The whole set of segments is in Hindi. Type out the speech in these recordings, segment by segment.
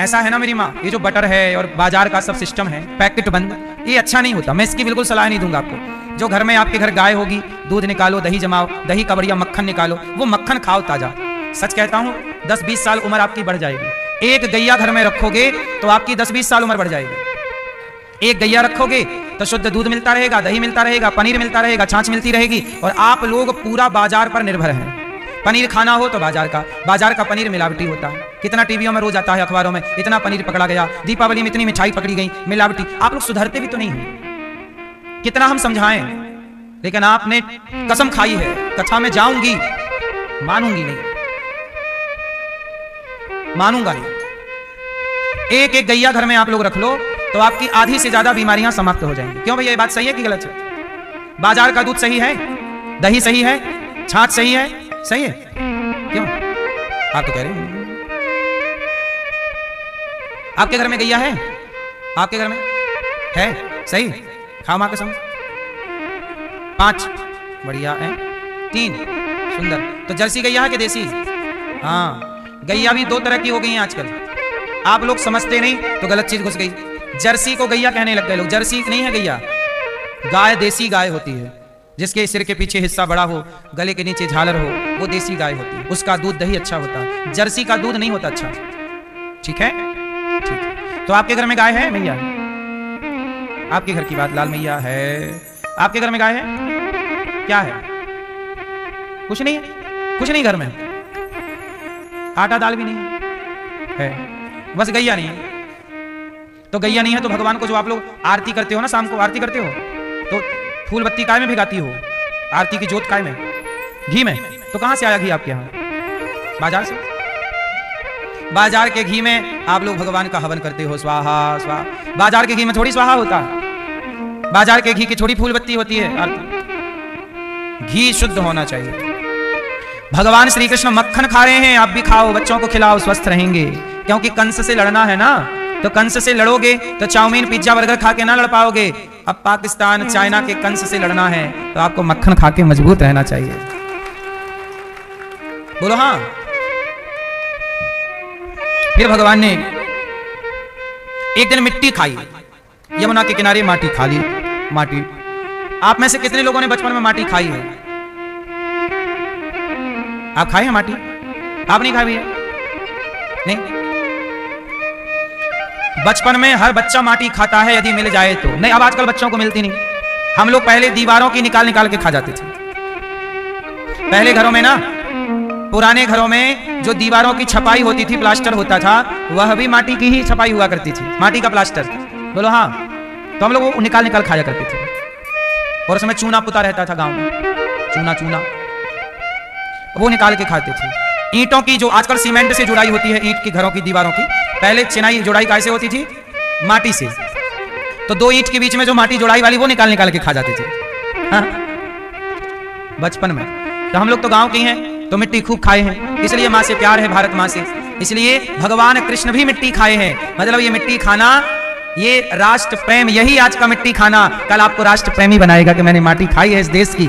ऐसा है ना मेरी माँ, ये जो बटर है और बाजार का सब सिस्टम है पैकेट बंद, ये अच्छा नहीं होता। मैं इसकी बिल्कुल सलाह नहीं दूंगा आपको। जो घर में आपके घर गाय होगी, दूध निकालो, दही जमाओ, दही का बढ़िया मक्खन निकालो, वो मक्खन खाओ ताजा। सच कहता हूँ 10-20 साल उम्र आपकी बढ़ जाएगी। एक गैया घर में रखोगे तो आपकी 10-20 साल उम्र बढ़ जाएगी। एक गैया रखोगे तो शुद्ध दूध मिलता रहेगा, दही मिलता रहेगा, पनीर मिलता रहेगा, छाछ मिलती रहेगी। और आप लोग पूरा बाजार पर निर्भर हैं। पनीर खाना हो तो बाजार का पनीर मिलावटी होता है। कितना टीवियों में रोज आता है, अखबारों में, इतना पनीर पकड़ा गया, दीपावली में इतनी मिठाई पकड़ी गई, मिलावटी। आप लोग सुधरते भी तो नहीं हैं। कितना हम समझाएं, लेकिन आपने कसम खाई है, कथा में जाऊंगी, मानूंगी नहीं, मानूंगा नहीं। एक एक गैया घर में आप लोग रख लो तो आपकी आधी से ज्यादा बीमारियां समाप्त हो जाएंगी। क्यों भैया, ये बात सही है कि गलत है? बाजार का दूध सही है, दही सही है, छाछ सही है, सही है? क्यों आप तो कह रहे हैं? आपके घर में गैया है? आपके घर में है? सही, खाओ मां कसम। 5 बढ़िया है, 3 सुंदर। तो जर्सी गैया है कि देसी? हाँ, गैया भी 2 तरह की हो गई हैं आजकल। आप लोग समझते नहीं तो गलत चीज घुस गई। जर्सी को गैया कहने लग गए लोग। जर्सी नहीं है गैया, गाय देसी गाय होती है, जिसके सिर के पीछे हिस्सा बड़ा हो, गले के नीचे झालर हो, वो देसी गाय होती है। उसका दूध दही अच्छा होता है, जर्सी का दूध नहीं होता अच्छा। ठीक है, ठीक है। तो आपके घर में गाय है मैया? आपके घर की बात, लाल मैया है। आपके घर में गाय है? क्या है? कुछ नहीं है, कुछ नहीं घर में, आटा दाल भी नहीं है, बस गैया नहीं है। तो गैया नहीं है तो भगवान को जो आप लोग आरती करते हो ना, शाम को आरती करते हो, तो फूल बत्ती काय में भिगाती हो? आरती की जोत काय में? घी में। तो कहां से आया घी आपके यहाँ? बाजार से। बाजार के घी में आप लोग भगवान का हवन करते हो, स्वाहा स्वाहा। बाजार के घी में थोड़ी स्वाहा होता है, बाजार के घी की थोड़ी फूल बत्ती होती है आरती। घी शुद्ध होना चाहिए। भगवान श्री कृष्ण मक्खन खा रहे हैं, आप भी खाओ, बच्चों को खिलाओ, स्वस्थ रहेंगे। क्योंकि कंस से लड़ना है ना, तो कंस से लड़ोगे तो चाउमीन पिज्जा बर्गर खा के ना लड़ पाओगे। अब पाकिस्तान चाइना के कंस से लड़ना है तो आपको मक्खन खा के मजबूत रहना चाहिए। बोलो हाँ। फिर भगवान ने एक दिन मिट्टी खाई, यमुना के किनारे माटी खा ली। माटी, आप में से कितने लोगों ने बचपन में माटी खाई है? आप खाए हैं माटी? आप नहीं खाए भैया? नहीं। बचपन में हर बच्चा माटी खाता है यदि मिल जाए तो। नहीं, अब आजकल बच्चों को मिलती नहीं। हम लोग पहले दीवारों की निकाल निकाल के खा जाते थे। पहले घरों में ना, पुराने घरों में जो दीवारों की छपाई होती थी, प्लास्टर होता था, वह भी माटी की ही छपाई हुआ करती थी, माटी का प्लास्टर। बोलो हाँ। तो हम लोग वो निकाल निकाल खाया करते थे। और उसमें चूना पुता रहता था गांव में, चूना चूना, वो निकाल के खाते थे। ईंटों की जो आजकल सीमेंट से जुड़ाई होती है, ईंट की घरों की दीवारों की, पहले चिनाई जुड़ाई कैसे होती थी? माटी से। तो 2 ईंट के बीच में जो माटी जुड़ाई वाली, वो निकाल निकाल के खा जाते थे। हाँ? बचपन में। तो हम लोग तो गांव के हैं, तो मिट्टी खूब खाए हैं, इसलिए माँ से प्यार है, भारत माँ से। इसलिए भगवान कृष्ण भी मिट्टी खाए हैं। मतलब ये मिट्टी खाना, ये राष्ट्र प्रेम, यही आज का मिट्टी खाना कल आपको राष्ट्र प्रेमी बनाएगा कि मैंने माटी खाई है, इस देश की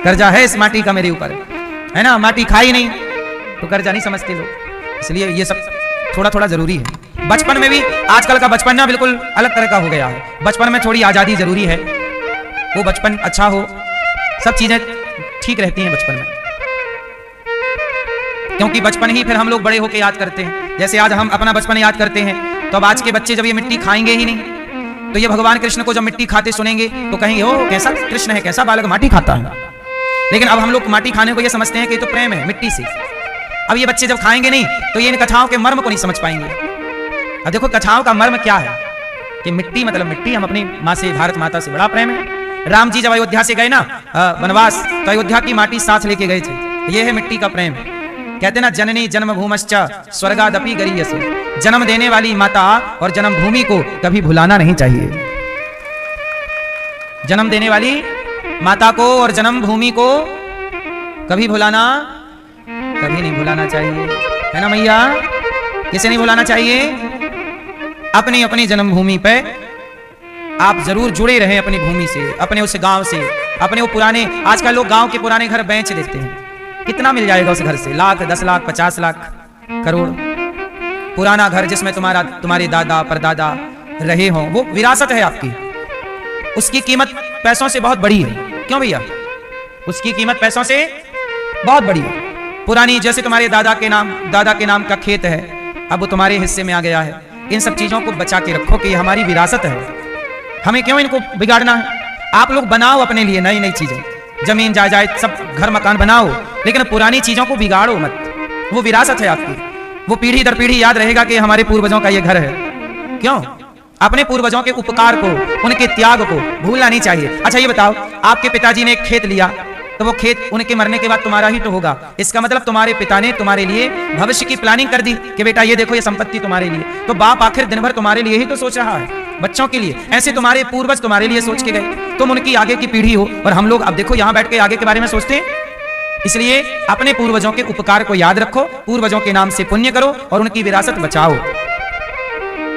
कर्जा है इस माटी का मेरे ऊपर, है ना। माटी खाई नहीं तो कर्जा नहीं समझते लोग। इसलिए ये सब थोड़ा थोड़ा जरूरी है। बचपन में भी आजकल का बचपन ना बिल्कुल अलग तरह का हो गया है। बचपन में थोड़ी आजादी जरूरी है, वो बचपन अच्छा हो, सब चीजें ठीक रहती हैं बचपन में, क्योंकि बचपन ही फिर हम लोग बड़े होकर याद करते हैं। जैसे आज हम अपना बचपन याद करते हैं, तो अब आज के बच्चे जब ये मिट्टी खाएंगे ही नहीं, तो ये भगवान कृष्ण को जब मिट्टी खाते सुनेंगे तो कहेंगे ओ कैसा कृष्ण है, कैसा बालक माटी खाता है। लेकिन अब हम लोग माटी खाने को ये समझते हैं कि तो प्रेम है मिट्टी से। अब ये बच्चे जब खाएंगे नहीं तो ये इन कथाओं के मर्म को नहीं समझ पाएंगे। अब देखो कथाओं का मर्म क्या है कि मिट्टी मतलब मिट्टी, हम अपनी माँ से, भारत माता से बड़ा प्रेम है। राम जी जब अयोध्या से गए ना वनवास, तो अयोध्या की माटी साथ लेके गए थे। ये है मिट्टी का प्रेम। कहते ना जननी जन्मभूमश्च स्वर्गादपि गरीयसी, जन्म देने वाली माता और जन्मभूमि को कभी भुलाना नहीं चाहिए। जन्म देने वाली माता को और जन्मभूमि को कभी भुलाना, कभी नहीं भुलाना चाहिए, है ना मैया। किसे नहीं भुलाना चाहिए? अपनी अपनी जन्मभूमि पे आप जरूर जुड़े रहें, अपनी भूमि से, अपने उस गांव से, अपने वो पुराने, आजकल लोग गांव के पुराने घर बेच देते हैं। कितना मिल जाएगा उस घर से? लाख, 10 लाख, 50 लाख, करोड़। पुराना घर जिसमें तुम्हारे दादा परदादा रहे हों, वो विरासत है आपकी। उसकी कीमत पैसों से बहुत बड़ी है। क्यों भैया? उसकी कीमत पैसों से बहुत बड़ी है। पुरानी, जैसे तुम्हारे दादा के नाम का खेत है, अब वो तुम्हारे हिस्से में आ गया है। इन सब चीजों को बचा के रखो कि ये हमारी विरासत है। हमें क्यों इनको बिगाड़ना है? आप लोग बनाओ अपने लिए नई नई चीजें, जमीन जायदाद सब घर मकान बनाओ, लेकिन पुरानी चीजों को बिगाड़ो मत। वो विरासत है आपकी, वो पीढ़ी दर पीढ़ी याद रहेगा कि हमारे पूर्वजों का ये घर है। क्यों? अपने पूर्वजों के उपकार को, उनके त्याग को भूलना नहीं चाहिए। अच्छा ये बताओ, आपके पिताजी ने एक खेत लिया, तो वो खेत उनके मरने के बाद तुम्हारा ही तो होगा। इसका मतलब तुम्हारे पिता ने तुम्हारे लिए भविष्य की प्लानिंग कर दी कि बेटा ये देखो, ये संपत्ति तुम्हारे लिए। तो बाप आखिर दिन भर तुम्हारे लिए ही तो सोच रहा है, बच्चों के लिए। ऐसे तुम्हारे पूर्वज तुम्हारे लिए सोच के गए, तुम उनकी आगे की पीढ़ी हो। और हम लोग अब देखो यहाँ बैठ के आगे के बारे में सोचते हैं। इसलिए अपने पूर्वजों के उपकार को याद रखो, पूर्वजों के नाम से पुण्य करो और उनकी विरासत बचाओ।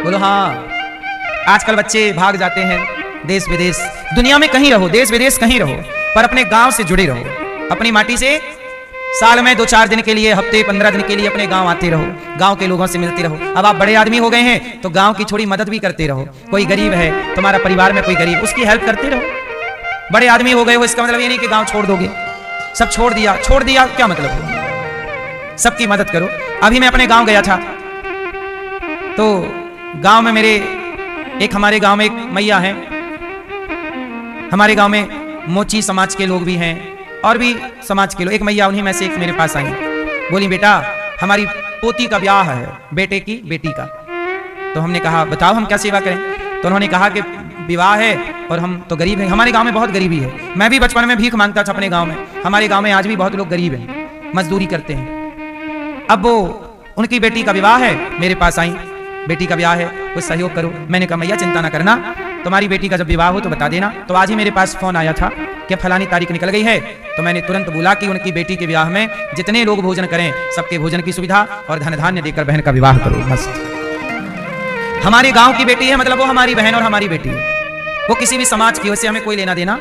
बोलो हाँ। आजकल बच्चे भाग जाते हैं देश विदेश, दुनिया में कहीं रहो, देश विदेश कहीं रहो, पर अपने गांव से जुड़े रहो। अपनी माटी से साल में 2-4 दिन के लिए, हफ्ते 15 दिन के लिए अपने गांव आते रहो, गांव के लोगों से मिलते रहो। अब आप बड़े आदमी हो गए हैं तो गांव की थोड़ी मदद भी करते रहो। कोई गरीब है तुम्हारा परिवार में, कोई गरीब, उसकी हेल्प करते रहो। बड़े आदमी हो गए हो इसका मतलब ये नहीं कि गांव छोड़ दोगे। सब छोड़ दिया क्या मतलब? सबकी मदद करो। अभी मैं अपने गांव गया था, तो गांव में हमारे गांव में एक मैया है। हमारे गांव में मोची समाज के लोग भी हैं और भी समाज के लोग। एक मैया, उन्हीं में से एक मेरे पास आई, बोली बेटा हमारी पोती का ब्याह है, बेटे की बेटी का। तो हमने कहा बताओ हम क्या सेवा करें? तो उन्होंने कहा कि विवाह है और हम तो गरीब हैं, हमारे गांव में बहुत गरीबी है। मैं भी बचपन में भीख मांगता था अपने गांव में। हमारे गांव में आज भी बहुत लोग गरीब हैं, मजदूरी करते हैं। अब वो उनकी बेटी का विवाह है, मेरे पास आई, बेटी का ब्याह है, कुछ सहयोग करो। मैंने कहा मैया चिंता ना करना, तुम्हारी बेटी का जब विवाह हो तो बता देना। तो आज ही मेरे पास फोन आया था कि फलानी तारीख निकल गई है। तो मैंने तुरंत बोला कि उनकी बेटी के विवाह में जितने लोग भोजन करें, सबके भोजन की सुविधा और धन धान्य देकर बहन का विवाह करो। मस्त। हमारे गांव की बेटी है, मतलब वो हमारी बहन और हमारी बेटी है। वो किसी भी समाज की, वैसे हमें कोई लेना देना।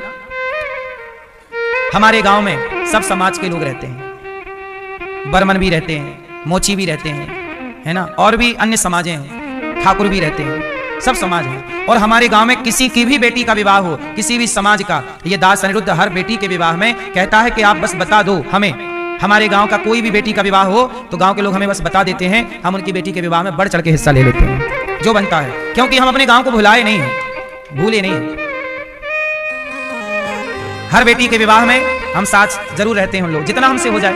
हमारे गांव में सब समाज के लोग रहते हैं, बर्मन भी रहते हैं, मोची भी रहते हैं, है ना, और भी अन्य समाजें हैं, ठाकुर भी रहते हैं, सब समाज हैं। और हमारे गांव में किसी की भी बेटी का विवाह हो, किसी भी समाज का, ये दास अनिरुद्ध हर बेटी के विवाह में कहता है कि आप बस बता दो हमें। हमारे गांव का कोई भी बेटी का विवाह हो तो गांव के लोग हमें बस बता देते हैं, हम उनकी बेटी के विवाह में बढ़ चढ़ के हिस्सा ले लेते हैं, जो बनता है। क्योंकि हम अपने गांव को भुलाए नहीं है, भूले नहीं है। हर बेटी के विवाह में हम साथ जरूर रहते हैं, हम लोग जितना हमसे हो जाए।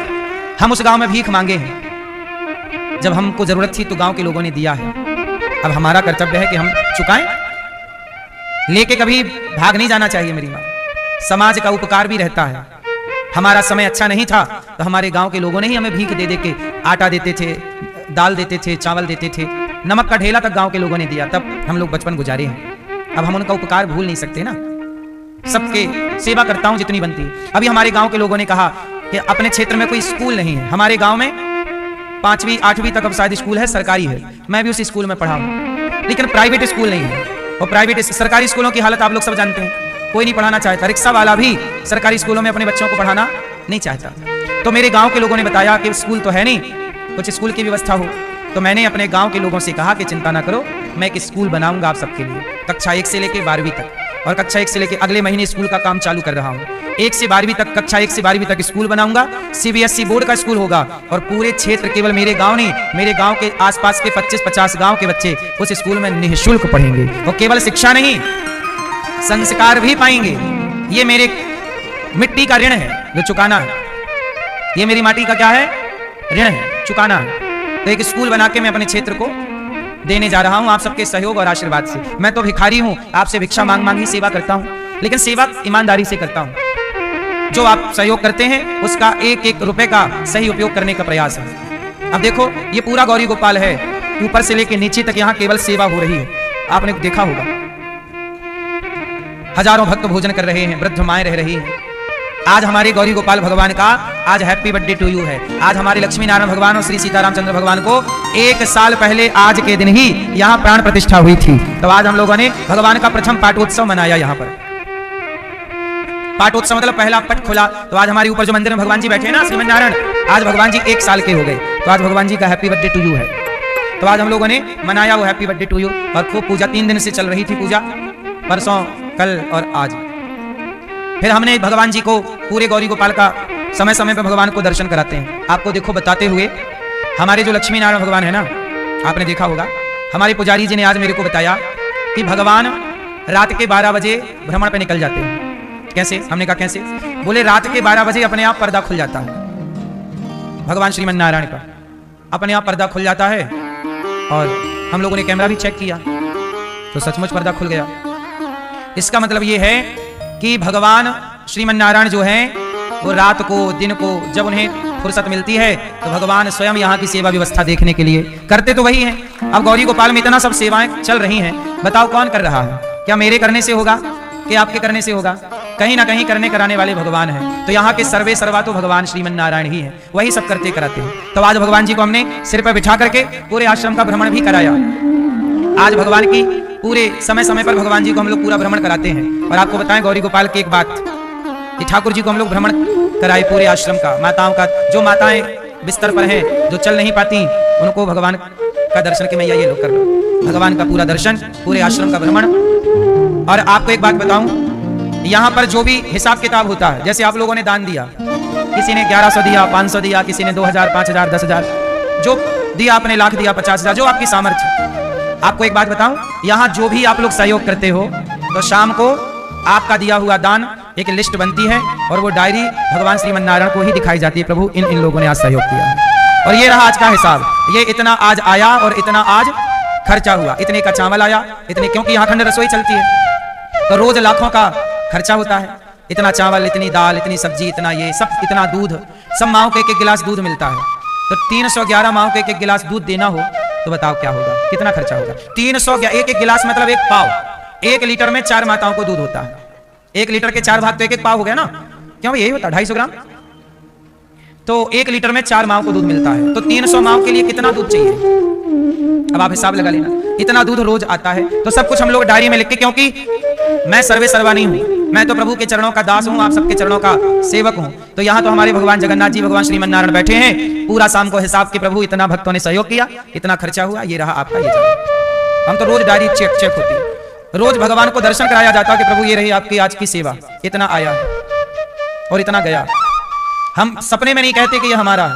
हम उस गांव में भीख मांगे हैं, जब हमको जरूरत थी तो गांव के लोगों ने दिया है। अब हमारा कर्तव्य है कि हम चुकाएं। लेके कभी भाग नहीं जाना चाहिए मेरी मां। समाज का उपकार भी रहता है। हमारा समय अच्छा नहीं था तो हमारे गांव के लोगों ने ही हमें भीख दे के आटा देते थे, दाल देते थे, चावल देते थे, नमक का ढेला तक गांव के लोगों ने दिया, तब हम लोग बचपन गुजारे हैं। अब हम उनका उपकार भूल नहीं सकते ना। सबके सेवा करता हूं जितनी बनती है। अभी हमारे गांव के लोगों ने कहा कि अपने क्षेत्र में कोई स्कूल नहीं है। हमारे गांव में 5वीं 8वीं तक अब शायद स्कूल है, सरकारी है। मैं भी उस स्कूल में पढ़ा हूं, लेकिन प्राइवेट स्कूल नहीं है। और प्राइवेट सरकारी स्कूलों की हालत आप लोग सब जानते हैं, कोई नहीं पढ़ाना चाहता। रिक्शा वाला भी सरकारी स्कूलों में अपने बच्चों को पढ़ाना नहीं चाहता। तो मेरे गांव के लोगों ने बताया कि स्कूल तो है नहीं, कुछ स्कूल की व्यवस्था हो। तो मैंने अपने गांव के लोगों से कहा कि चिंता ना करो, मैं एक स्कूल बनाऊंगा आप सबके लिए, कक्षा 1 से लेकर 12वीं तक। और कक्षा 1 से लेकर अगले महीने स्कूल का काम चालू कर रहा हूँ। 1 से 12वीं तक, कक्षा 1 से 12वीं तक स्कूल बनाऊंगा। CBSE बोर्ड का स्कूल होगा और पूरे क्षेत्र, केवल मेरे गांव नहीं, मेरे गांव के आसपास के 25-50 गांव के बच्चे उस स्कूल में निःशुल्क पढ़ेंगे। और केवल शिक्षा नहीं, संस्कार भी पाएंगे। ये मेरे मिट्टी का ऋण है जो चुकाना है। ये मेरी माटी का क्या है? ऋण है, चुकाना है। तो एक स्कूल बना के मैं अपने क्षेत्र को देने जा रहा हूं आप सबके सहयोग और आशीर्वाद से। मैं तो भिखारी हूं, आपसे भिक्षा मांग मांग ही सेवा करता हूं, लेकिन सेवा ईमानदारी से करता हूं। जो आप सहयोग करते हैं उसका एक एक रुपए का सही उपयोग करने का प्रयास है। अब देखो ये पूरा गौरी गोपाल है, ऊपर से लेकर नीचे तक यहाँ केवल सेवा हो रही है। आपने देखा होगा हजारों भक्त भोजन कर रहे हैं, वृद्ध माएं रह रही हैं। आज हमारे गौरी गोपाल भगवान का आज हैप्पी बर्थडे टू यू है। आज हमारे लक्ष्मी नारायण भगवान और श्री सीतारामचंद्र भगवान को 1 साल पहले आज के दिन ही यहाँ प्राण प्रतिष्ठा हुई थी। तो आज हम लोगों ने भगवान का प्रथम पाठोत्सव मनाया। यहाँ पर पाठोत्सव मतलब पहला पट खुला। तो आज हमारे ऊपर जो मंदिर में भगवान जी बैठे हैं ना, श्रीमन नारायण, आज भगवान जी 1 साल के हो गए। तो आज भगवान जी का हैप्पी बर्थडे टू यू है। तो आज हम लोगों ने मनाया वो हैप्पी बर्थडे टू यू, और खूब पूजा 3 दिन से चल रही थी पूजा, परसों, कल और आज। फिर हमने भगवान जी को पूरे गौरी गोपाल का समय समय पर भगवान को दर्शन कराते हैं। आपको देखो बताते हुए, हमारे जो लक्ष्मी नारायण भगवान है ना, आपने देखा होगा, हमारे पुजारी जी ने आज मेरे को बताया कि भगवान रात के 12 बजे भ्रमण पे निकल जाते हैं। कैसे? हमने कहा कैसे? बोले रात के 12 बजे अपने आप पर्दा खुल जाता है, भगवान श्रीमन नारायण का अपने आप पर्दा खुल जाता है। और हम लोगों ने कैमरा भी चेक किया तो सचमुच पर्दा खुल गया। इसका मतलब ये है कि भगवान श्रीमन नारायण जो हैं वो रात को, दिन को, जब उन्हें फुर्सत मिलती है तो भगवान स्वयं यहाँ की सेवा व्यवस्था देखने के लिए करते तो वही हैं। अब गौरी गोपाल में इतना सब सेवाएं चल रही हैं, बताओ कौन कर रहा है? क्या मेरे करने से होगा कि आपके करने से होगा? कहीं ना कहीं करने कराने वाले भगवान हैं। तो यहाँ के सर्वे सर्वा तो भगवान श्रीमन नारायण ही हैं, वही सब करते कराते हैं। तो आज भगवान जी को हमने सिर पर बिठा करके पूरे आश्रम का भ्रमण भी कराया। आज भगवान की पूरे समय समय पर भगवान जी को हम लोग पूरा भ्रमण कराते हैं। और आपको बताएं गौरी गोपाल की एक बात, कि ठाकुर जी को हम लोग भ्रमण कराए पूरे आश्रम का, माताओं का। जो माताएं बिस्तर पर हैं, जो चल नहीं पाती, उनको भगवान का दर्शन के मैया ये लोग कर लो, भगवान का पूरा दर्शन, पूरे आश्रम का भ्रमण। और आपको एक बात बताऊं, यहाँ पर जो भी हिसाब किताब होता है, जैसे आप लोगों ने दान दिया, किसी ने 1100 दिया, 500 दिया, किसी ने 2000, 5000, 10,000, जो दिया आपने, लाख दिया, 50,000, जो आपकी सामर्थ्य। आपको एक बात बताऊं, यहाँ जो भी आप लोग सहयोग करते हो तो शाम को आपका दिया हुआ दान एक लिस्ट बनती है और वो डायरी भगवान श्रीमन नारायण को ही दिखाई जाती है, प्रभु इन लोगों ने आज सहयोग किया है। और ये रहा आज का हिसाब, ये इतना आज आया और इतना आज खर्चा हुआ, इतने का चावल आया, इतने, क्योंकि यहाँ खंड रसोई चलती है तो रोज लाखों का खर्चा होता है। इतना चावल, इतनी दाल, इतनी सब्जी, इतना ये सब, इतना दूध, सब माओ को 1-1 गिलास दूध मिलता है। तो 311 माओ को 1-1 गिलास दूध देना हो तो बताओ क्या होगा, कितना खर्चा होगा? 1-1 गिलास मतलब 1 पाव, 1 लीटर में 4 माताओं को दूध होता है। 1 लीटर के 4 भाग तो 1-1 पाव हो गया ना, क्यों यही होता है 250 ग्राम। तो 1 लीटर में 4 माओ को दूध मिलता है, तो 300 माओ के लिए कितना दूध चाहिए? अब आप हिसाब लगा लेना, इतना दूध रोज आता है। तो सब कुछ हम लोग डायरी में लिख के, क्योंकि मैं सर्वे सर्वा नहीं हूं, मैं तो प्रभु के चरणों का दास हूं, आप सबके चरणों का सेवक हूं। तो यहाँ तो हमारे भगवान जगन्नाथ जी, भगवान श्रीमन नारायण बैठे हैं, पूरा शाम को हिसाब के प्रभु इतना भक्तों ने सहयोग किया, इतना खर्चा हुआ, ये रहा आपका ये जाना। हम तो रोज डायरी चेक होती है, रोज भगवान को दर्शन कराया जाता है कि प्रभु ये रही आपकी आज की सेवा, इतना आया और इतना गया। हम सपने में नहीं कहते कि ये हमारा है,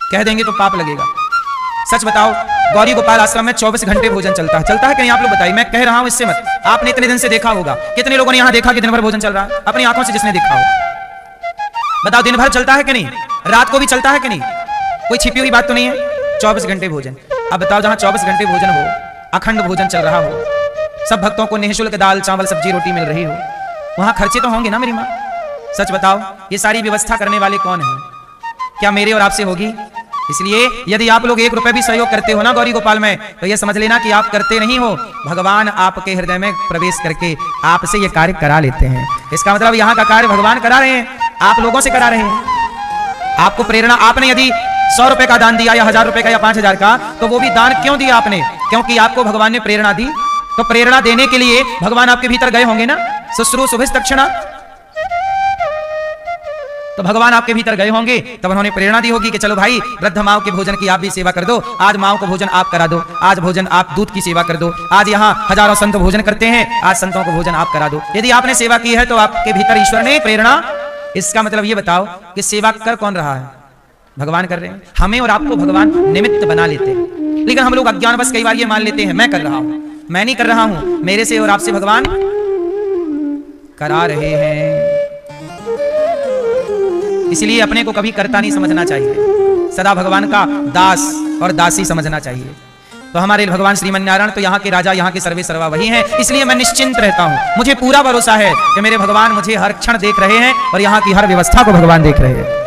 कह देंगे तो पाप लगेगा। सच बताओ, गौरी गोपाल आश्रम में 24 घंटे भोजन चलता है कि नहीं? आप लोग बताइए, मैं कह रहा हूं इससे मत, आपने इतने दिन से देखा होगा, कितने लोगों ने यहां देखा कि दिन भर भोजन चल रहा है? अपनी आंखों से जिसने देखा हो बताओ, दिन भर चलता है कि नहीं? रात को भी चलता है कि नहीं? कोई छिपी हुई बात तो नहीं है। 24 घंटे भोजन। अब बताओ, जहां 24 घंटे भोजन हो, अखंड भोजन चल रहा हो, सब भक्तों को निःशुल्क दाल, चावल, सब्जी, रोटी मिल रही हो, वहां खर्चे तो होंगे ना मेरी माँ? सच बताओ, ये सारी व्यवस्था करने वाले कौन है? क्या मेरे और आपसे होगी? इसलिए यदि आप लोग 1 रुपए भी सहयोग करते हो ना गौरी गोपाल में, तो ये समझ लेना कि आप करते नहीं हो, भगवान आपके हृदय में प्रवेश करके आपसे ये कार्य करा लेते हैं। इसका मतलब यहाँ का कार्य भगवान करा रहे हैं, आप लोगों से करा रहे हैं। आपको प्रेरणा, आपने यदि 100 रुपए का दान दिया या 1000 रुपए का या 5000 का, तो वो भी दान क्यों दिया आपने? क्योंकि आपको भगवान ने प्रेरणा दी। तो प्रेरणा देने के लिए भगवान आपके भीतर गए होंगे ना, शुश्रू शुभिस दक्षिणा, तो भगवान आपके भीतर गए होंगे, तब उन्होंने प्रेरणा दी होगी कि चलो भाई, वृद्ध माओ के भोजन की आप भी सेवा कर दो, आज माओ को भोजन आप करा दो, आज भोजन आप दूध की सेवा कर दो, आज यहाँ हजारों संत भोजन करते हैं, आज संतों को भोजन आप करा दो। यदि आपने सेवा की है तो आपके भीतर ईश्वर ने प्रेरणा। इसका मतलब ये बताओ कि सेवा कर कौन रहा है? भगवान कर रहे हैं। हमें और आपको भगवान निमित्त बना लेते हैं, लेकिन हम लोग अज्ञानवश कई बार ये मान लेते हैं मैं कर रहा हूं, मैं नहीं कर रहा हूं, मेरे से और आपसे भगवान करा रहे हैं। इसलिए अपने को कभी कर्ता नहीं समझना चाहिए, सदा भगवान का दास और दासी समझना चाहिए। तो हमारे भगवान श्रीमन नारायण तो यहाँ के राजा, यहाँ के सर्वे सर्वा वही हैं, इसलिए मैं निश्चिंत रहता हूँ। मुझे पूरा भरोसा है कि मेरे भगवान मुझे हर क्षण देख रहे हैं और यहाँ की हर व्यवस्था को भगवान देख रहे हैं।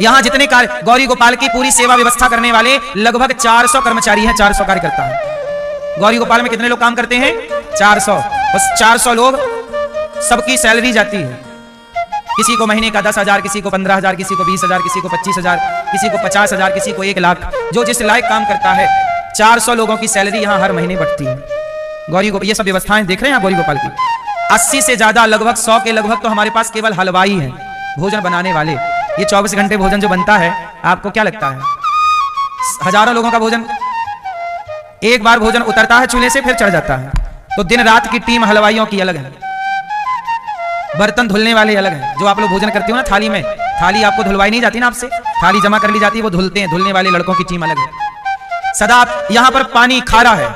यहाँ जितने कार्य, गौरी गोपाल की पूरी सेवा व्यवस्था करने वाले लगभग 400 कर्मचारी हैं, 400 कार्यकर्ता हैं। गौरी गोपाल में कितने लोग काम करते हैं? 400। बस 400 लोग, सबकी सैलरी जाती है। किसी को महीने का 10,000, किसी को 15,000, किसी को 20,000, किसी को 25,000, किसी को 50,000, किसी को 1 लाख, जो जिस लायक काम करता है। 400 लोगों की सैलरी यहाँ हर महीने बढ़ती है। गौरी गोपाल ये सब व्यवस्थाएं देख रहे हैं गौरी गोपाल की। 80 से ज्यादा, लगभग 100 के लगभग तो हमारे पास केवल हलवाई हैं, भोजन बनाने वाले। ये 24 घंटे भोजन जो बनता है, आपको क्या लगता है हजारों लोगों का भोजन, एक बार भोजन उतरता है चूल्हे से फिर चढ़ जाता है। तो दिन रात की टीम हलवाइयों की अलग है, बर्तन धुलने वाले अलग हैं। जो आप लोग भोजन करते हो ना थाली में, थाली आपको धुलवाई नहीं जाती ना, आपसे थाली जमा कर ली जाती है, वो धुलते हैं, धुलने वाले लड़कों की टीम अलग है। सदा यहाँ पर पानी खारा है,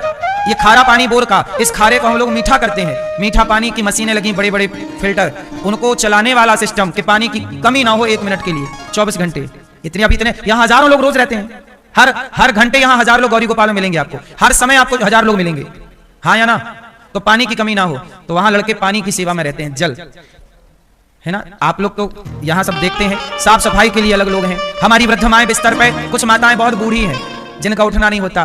ये खारा पानी बोर का, इस खारे को हम लोग मीठा करते हैं। मीठा पानी की मशीनें लगी, बड़े बड़े फिल्टर, उनको चलाने वाला सिस्टम कि पानी की कमी ना हो 1 मिनट के लिए 24 घंटे। इतने अभी इतने यहाँ हजारों लोग रोज रहते हैं, हर घंटे यहाँ 1000 लोग गौरी गोपाल में मिलेंगे आपको, हर समय आपको 1000 लोग मिलेंगे, हाँ या ना। तो पानी की कमी ना हो, तो वहां लड़के पानी की सेवा में रहते हैं, जल है ना। आप लोग तो यहाँ सब देखते हैं, साफ सफाई के लिए अलग लोग हैं। हमारी वृद्ध माएं बिस्तर पे, कुछ माताएं बहुत बूढ़ी हैं जिनका उठना नहीं होता,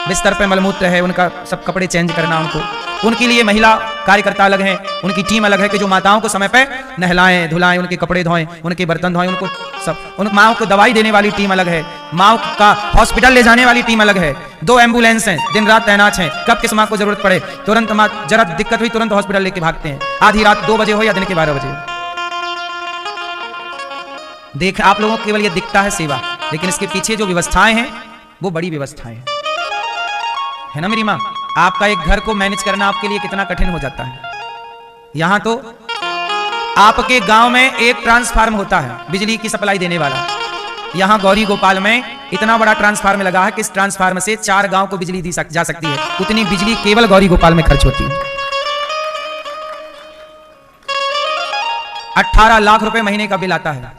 बिस्तर पे मलमूत्र है, उनका सब कपड़े चेंज करना उनके लिए महिला कार्यकर्ता अलग हैं, उनकी टीम अलग है कि जो माताओं को समय पे नहलाएं धुलाएं, उनके कपड़े धोएं, उनके बर्तन धोएं, उनको सब, उन माओं को दवाई देने वाली टीम अलग है, माओं का हॉस्पिटल ले जाने वाली टीम अलग है। 2 एम्बुलेंस हैं, दिन रात तैनात हैं, कब किस माँ को जरूरत पड़े तुरंत, माँ जरा दिक्कत हुई तुरंत हॉस्पिटल लेके भागते हैं, आधी रात 2 बजे हो या दिन के 12 बजे। देख आप लोगों को केवल ये दिखता है सेवा, लेकिन इसके पीछे जो व्यवस्थाएं हैं वो बड़ी व्यवस्थाएं हैं, है ना मेरी माँ। आपका एक घर को मैनेज करना आपके लिए कितना कठिन हो जाता है। यहां तो आपके गांव में एक ट्रांसफार्मर होता है बिजली की सप्लाई देने वाला, यहां गौरी गोपाल में इतना बड़ा ट्रांसफार्मर लगा है कि इस ट्रांसफार्मर से 4 गांव को बिजली दी जा सकती है। उतनी बिजली केवल गौरी गोपाल में खर्च होती है। 18 लाख रुपए महीने का बिल आता है।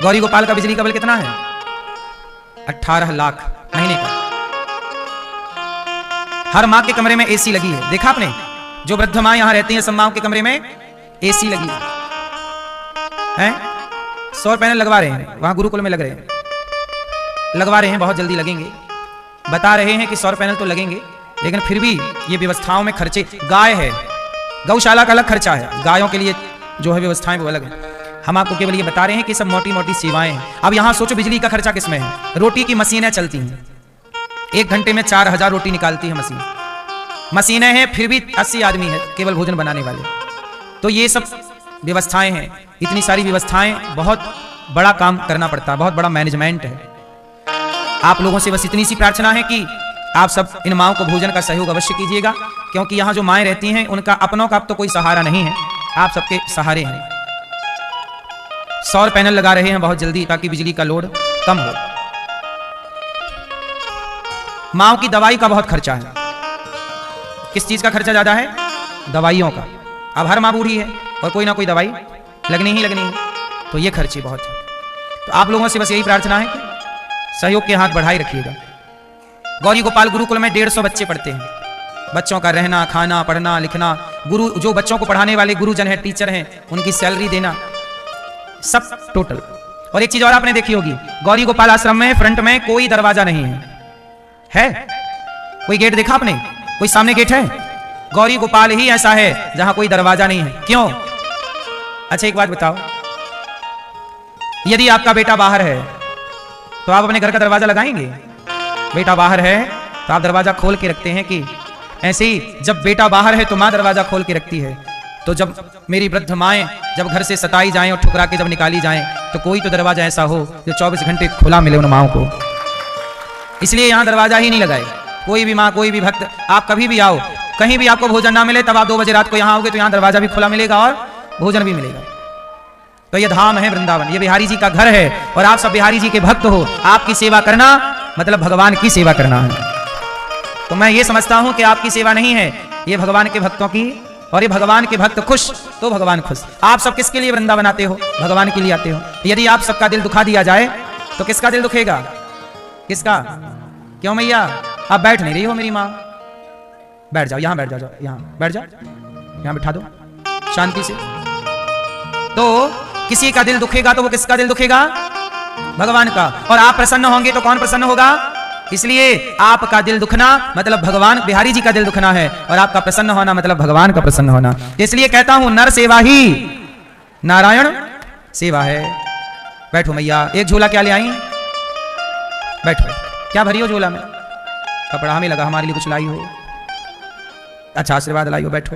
गौरी गोपाल का बिजली का बिल कितना है? 18 लाख महीने का। हर माँ के कमरे में एसी लगी है, देखा आपने? जो वृद्ध माँ यहां रहती हैं सब माँ के कमरे में एसी लगी है। सौर पैनल लगवा रहे हैं, वहां गुरुकुल में लग रहे हैं, लगवा रहे हैं, बहुत जल्दी लगेंगे। बता रहे हैं कि सौर पैनल तो लगेंगे, लेकिन फिर भी ये व्यवस्थाओं में खर्चे। गाय है, गौशाला का अलग खर्चा है, गायों के लिए जो है व्यवस्थाएं वो अलग है। हम आपको केवल ये बता रहे हैं कि सब मोटी मोटी सेवाएं हैं। अब यहां सोचो बिजली का खर्चा किसमें है? रोटी की मशीनें चलती हैं, 1 घंटे में 4000 रोटी निकालती है मशीन। मशीनें हैं, फिर भी 80 आदमी है केवल भोजन बनाने वाले। तो ये सब व्यवस्थाएं हैं, इतनी सारी व्यवस्थाएं, बहुत बड़ा काम करना पड़ता है, बहुत बड़ा मैनेजमेंट है। आप लोगों से बस इतनी सी प्रार्थना है कि आप सब इन माओं को भोजन का सहयोग अवश्य कीजिएगा, क्योंकि यहाँ जो माएँ रहती हैं उनका अपनों का अब तो कोई सहारा नहीं है, आप सबके सहारे हैं। सौर पैनल लगा रहे हैं बहुत जल्दी ताकि बिजली का लोड कम हो। माओं की दवाई का बहुत खर्चा है। किस चीज का खर्चा ज्यादा है? दवाइयों का। अब हर माँ बूढ़ी है और कोई ना कोई दवाई लगनी ही लगनी है, तो ये खर्चे बहुत है। तो आप लोगों से बस यही प्रार्थना है कि सहयोग के हाथ बढ़ाई रखिएगा। गौरी गोपाल गुरुकुल में 150 बच्चे पढ़ते हैं। बच्चों का रहना, खाना, पढ़ना, लिखना, गुरु जो बच्चों को पढ़ाने वाले गुरुजन हैं, टीचर हैं, उनकी सैलरी देना, सब टोटल। और एक चीज और आपने देखी होगी, गौरी गोपाल आश्रम में फ्रंट में कोई दरवाजा नहीं है, कोई गेट देखा आपने? कोई सामने गेट है? गौरी गोपाल ही ऐसा है जहां कोई दरवाजा नहीं है। क्यों? अच्छा एक बात बताओ, यदि आपका बेटा बाहर है तो आप अपने घर का दरवाजा लगाएंगे? बेटा बाहर है तो आप दरवाजा खोल के रखते हैं कि ऐसे ही जब बेटा बाहर है तो माँ दरवाजा खोल के रखती है। तो जब मेरी वृद्ध माएँ जब घर से सताई जाएं और ठुकरा के जब निकाली जाएं, तो कोई तो दरवाजा ऐसा हो जो 24 घंटे खुला मिले उन माओं को। इसलिए यहाँ दरवाजा ही नहीं लगाए। कोई भी माँ, कोई भी भक्त, आप कभी भी आओ, कहीं भी आपको भोजन ना मिले, तब आप 2 बजे रात को यहाँ आओगे तो यहाँ दरवाजा भी खुला मिलेगा और भोजन भी मिलेगा। तो ये धाम है वृंदावन, ये बिहारी जी का घर है और आप सब बिहारी जी के भक्त हो। आपकी सेवा करना मतलब भगवान की सेवा करना है। तो मैं ये समझता हूं कि आपकी सेवा नहीं है, ये भगवान के भक्तों की, और ये भगवान के भक्त खुश तो भगवान खुश। आप सब किसके लिए वृंदावन आते हो? भगवान के लिए आते हो। यदि आप सबका दिल दुखा दिया जाए तो किसका दिल दुखेगा? किसका? क्यों मैया आप बैठ नहीं रही हो? मेरी माँ बैठ जाओ, यहां बैठ जाओ, यहां बैठ जाओ, यहां बिठा दो शांति से। तो किसी का दिल दुखेगा तो वो किसका दिल दुखेगा? भगवान का। और आप प्रसन्न होंगे तो कौन प्रसन्न होगा? इसलिए आपका दिल दुखना मतलब भगवान बिहारी जी का दिल दुखना है, और आपका प्रसन्न होना मतलब भगवान का प्रसन्न होना। इसलिए कहता हूं नर सेवा ही नारायण सेवा है। बैठो मैया, एक झोला क्या ले आई? बैठो, क्या भरी हो झोला में? कपड़ा हमें लगा हमारे लिए कुछ लाई हो। अच्छा आशीर्वाद लाई हो, बैठो।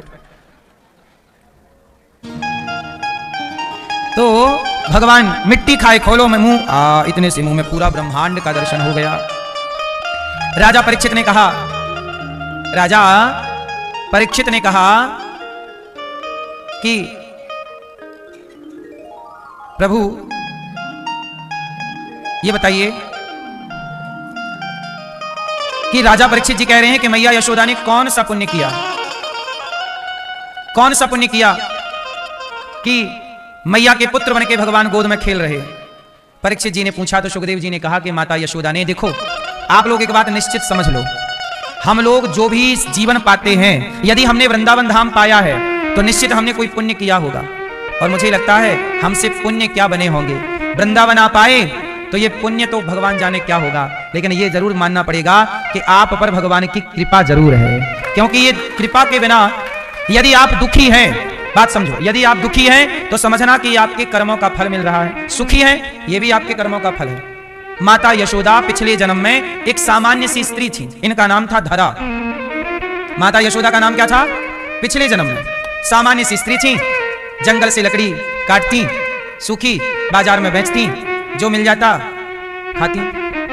तो भगवान मिट्टी खाए खोलो में मुंह, इतने से मुंह में पूरा ब्रह्मांड का दर्शन हो गया। राजा परीक्षित ने कहा, राजा परीक्षित ने कहा कि प्रभु ये बताइए कि राजा परीक्षित जी कह रहे हैं कि मैया यशोदा ने कौन सा पुण्य किया, कौन सा पुण्य किया कि मैया के पुत्र बन के भगवान गोद में खेल रहे। परीक्षित जी ने पूछा तो सुखदेव जी ने कहा कि माता यशोदा ने, देखो आप लोग एक बात निश्चित समझ लो, हम लोग जो भी जीवन पाते हैं, यदि हमने वृंदावन धाम पाया है तो निश्चित हमने कोई पुण्य किया होगा, और मुझे लगता है हमसे पुण्य क्या बने होंगे। वृंदावन आ पाए तो ये पुण्य तो भगवान जाने क्या होगा, लेकिन ये जरूर मानना पड़ेगा कि आप पर भगवान की कृपा जरूर है, क्योंकि ये कृपा के बिना यदि आप दुखी हैं, बात समझो, यदि आप दुखी हैं तो समझना कि आपके कर्मों का फल मिल रहा है, सुखी हैं ये भी आपके कर्मों का फल है। माता यशोदा पिछले जन्म में एक सामान्य सी स्त्री थी, इनका नाम था धरा। माता यशोदा का नाम क्या था? पिछले जन्म में सामान्य सी स्त्री थी, जंगल से लकड़ी काटती, सूखी बाजार में बेचती, जो मिल जाता खाती,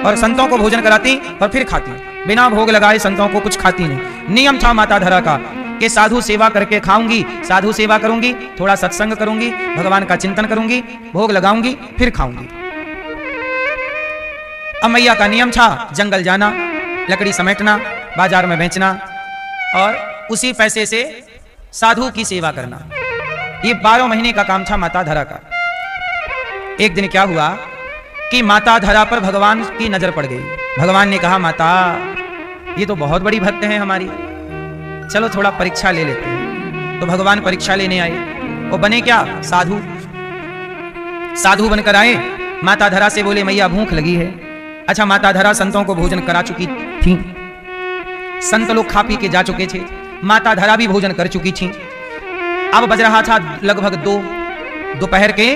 और संतों को भोजन कराती और फिर खाती, बिना भोग लगाए संतों को कुछ खाती नहीं। नियम था माता धरा का कि साधु सेवा करके खाऊंगी, साधु सेवा करूंगी, थोड़ा सत्संग करूंगी, भगवान का चिंतन करूंगी, भोग लगाऊंगी, फिर खाऊंगी। अब मैया का नियम था जंगल जाना, लकड़ी समेटना, बाजार में बेचना और उसी पैसे से साधु की सेवा करना। ये 12 महीने का काम था माता धरा का। एक दिन क्या हुआ कि माता धरा पर भगवान की नजर पड़ गई। भगवान ने कहा, माता ये तो बहुत बड़ी भक्त हैं हमारी, चलो थोड़ा परीक्षा ले लेते हैं। तो भगवान परीक्षा लेने आए। वो बने क्या? साधु। साधु बनकर आए, माता धरा से बोले, मैया भूख लगी है। अच्छा, माता धरा संतों को भोजन करा चुकी थी, संत लोग खा पी के जा चुके थे, माता धरा भी भोजन कर चुकी थी। अब बज रहा था लगभग 2 दोपहर के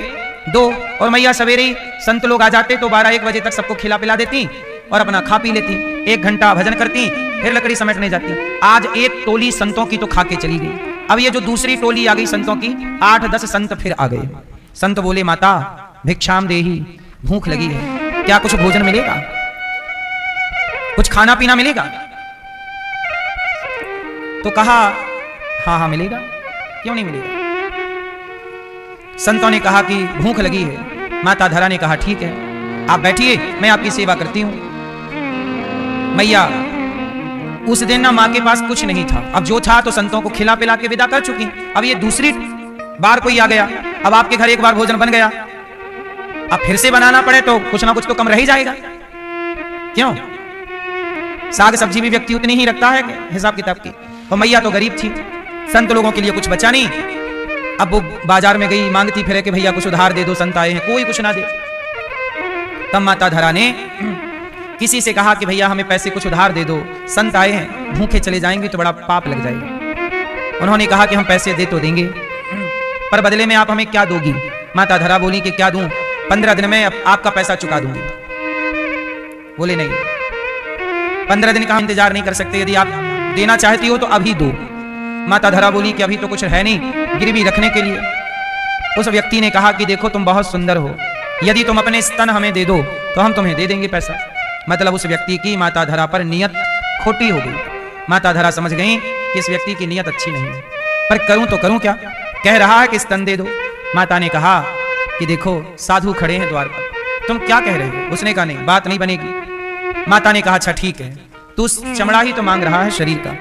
2, और मैया सवेरे ही संत लोग आ जाते तो 12-1 बजे तक सबको खिला पिला देती और अपना खा पी लेती, 1 घंटा भजन करती, फिर लकड़ी समेटने जाती। आज एक टोली संतों की तो खा के चली गई। अब ये जो दूसरी टोली आ गई संतों की, 8-10 संत फिर आ गए। संत बोले, माता भिक्षाम देही, भूख लगी है, क्या कुछ भोजन मिलेगा, कुछ खाना पीना मिलेगा? तो कहा, हाँ हाँ मिलेगा, क्यों नहीं मिलेगा। संतों ने कहा कि भूख लगी है। माता धरा ने कहा, ठीक है आप बैठिए, मैं आपकी सेवा करती हूं। मैया उस दिन ना मां के पास कुछ नहीं था, अब जो था तो संतों को खिला पिला के विदा कर चुकी। अब ये दूसरी बार कोई आ गया, अब आपके घर एक बार भोजन बन गया, अब फिर से बनाना पड़े तो कुछ ना कुछ तो कम रह ही जाएगा। क्यों? साग सब्जी भी व्यक्ति उतनी ही रखता है हिसाब किताब की। और मैया तो गरीब थी, संत लोगों के लिए कुछ बचा नहीं। अब वो बाजार में गई, मांगती फिरे कि भैया कुछ उधार दे दो, संत आए हैं, कोई कुछ ना दे। तब माता धरा ने किसी से कहा कि भैया हमें पैसे कुछ उधार दे दो, संत आए हैं, भूखे चले जाएंगे तो बड़ा पाप लग जाएगा। उन्होंने कहा कि हम पैसे दे तो देंगे, पर बदले में आप हमें क्या दोगी? माता धरा बोली कि क्या दूं, 15 दिन में आपका पैसा चुका दूंगी। बोले नहीं, 15 दिन का इंतजार नहीं कर सकते, यदि आप देना चाहती हो तो अभी दो। माता धरा बोली कि अभी तो कुछ है नहीं गिरवी रखने के लिए। उस व्यक्ति ने कहा कि देखो तुम बहुत सुंदर हो, यदि तुम अपने स्तन हमें दे दो तो हम तुम्हें दे देंगे पैसा। मतलब उस व्यक्ति की माता धरा पर नियत खोटी हो गई। माता धरा समझ गई कि इस व्यक्ति की नियत अच्छी नहीं है, पर करूं तो करूं क्या, कह रहा है कि स्तन दे दो। माता ने कहा कि देखो साधु खड़े हैं द्वार पर, तुम क्या कह रहे हो? उसने कहा नहीं, बात नहीं बनेगी। माता ने कहा अच्छा ठीक है, तू चमड़ा ही तो मांग रहा है शरीर का,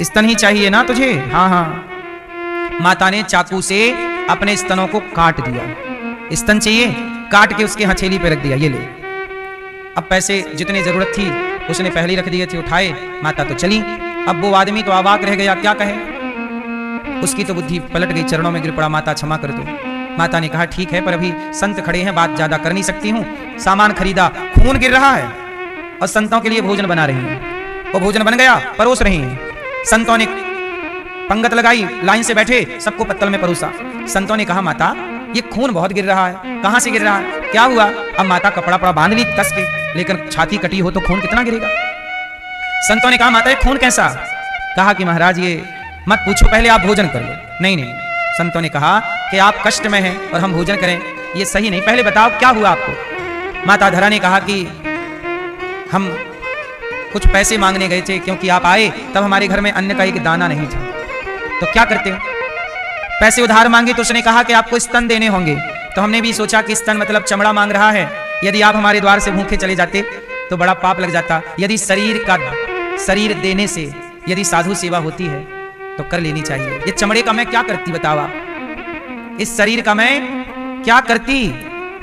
स्तन ही चाहिए ना तुझे? हाँ हाँ। माता ने चाकू से अपने स्तनों को काट दिया, स्तन चाहिए, काट के उसके हथेली पे रख दिया, ये ले। अब पैसे जितनी जरूरत थी उसने पहले ही रख दिए थे, उठाए, माता तो चली। अब वो आदमी तो अवाक रह गया, क्या कहे, उसकी तो बुद्धि पलट गई, चरणों में गिर पड़ा, माता क्षमा कर दो। माता ने कहा ठीक है, पर अभी संत खड़े हैं, बात ज्यादा कर नहीं सकती हूँ। सामान खरीदा, खून गिर रहा है और संतों के लिए भोजन बना रही हैं। वो भोजन बन गया, परोस रही हैं। संतों ने पंगत लगाई, लाइन से बैठे, सबको पत्तल में परोसा। संतों ने कहा माता ये खून बहुत गिर रहा है, कहां से गिर रहा है, क्या हुआ? अब माता कपड़ा पड़ा बांध ली कस के, लेकिन छाती कटी हो तो खून कितना गिरेगा। संतों ने कहा माता ये खून कैसा? कहा कि महाराज ये मत पूछो, पहले आप भोजन कर लो। नहीं नहीं, संतों ने कहा कि आप कष्ट में हैं और हम भोजन करें, ये सही नहीं, पहले बताओ क्या हुआ आपको। माता धरा ने कहा कि हम कुछ पैसे मांगने गए थे, क्योंकि आप आए तब हमारे घर में अन्न का एक दाना नहीं था, तो क्या करते हो? पैसे उधार मांगे तो उसने कहा कि आपको स्तन देने होंगे। तो हमने भी सोचा कि स्तन मतलब चमड़ा मांग रहा है, यदि आप हमारे द्वार से भूखे चले जाते तो बड़ा पाप लग जाता। यदि शरीर देने से यदि साधु सेवा होती है तो कर लेनी चाहिए। ये चमड़े का मैं क्या करती बताओ आप, इस शरीर का मैं क्या करती?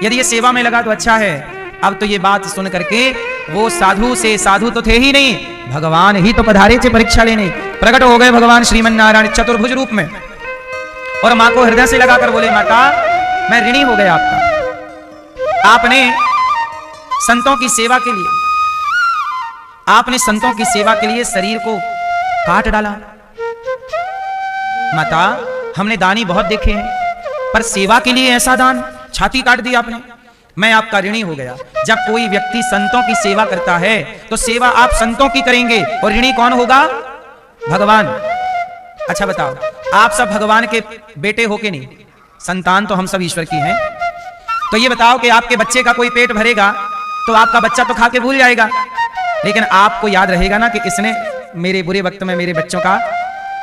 यदि ये सेवा में लगा तो अच्छा है। अब तो ये बात सुन करके वो साधु तो थे ही नहीं, भगवान ही तो पधारे थे परीक्षा लेने। प्रकट हो गए भगवान श्रीमन नारायण चतुर्भुज रूप में, और मां को हृदय से लगाकर बोले, माता मैं ऋणी हो गया आपका। आपने संतों की सेवा के लिए शरीर को काट डाला। माता हमने दानी बहुत देखे हैं, पर सेवा के लिए ऐसा दान, छाती काट दी आपने। मैं आपका ऋणी हो गया। जब कोई व्यक्ति संतों की सेवा करता है तो सेवा आप संतों की करेंगे, और ऋणी कौन होगा? भगवान। अच्छा बताओ, आप सब भगवान के बेटे हो के नहीं? संतान तो हम सब ईश्वर की हैं। तो ये बताओ कि आपके बच्चे का कोई पेट भरेगा तो आपका बच्चा तो खा के भूल जाएगा, लेकिन आपको याद रहेगा ना कि इसने मेरे बुरे वक्त में मेरे बच्चों का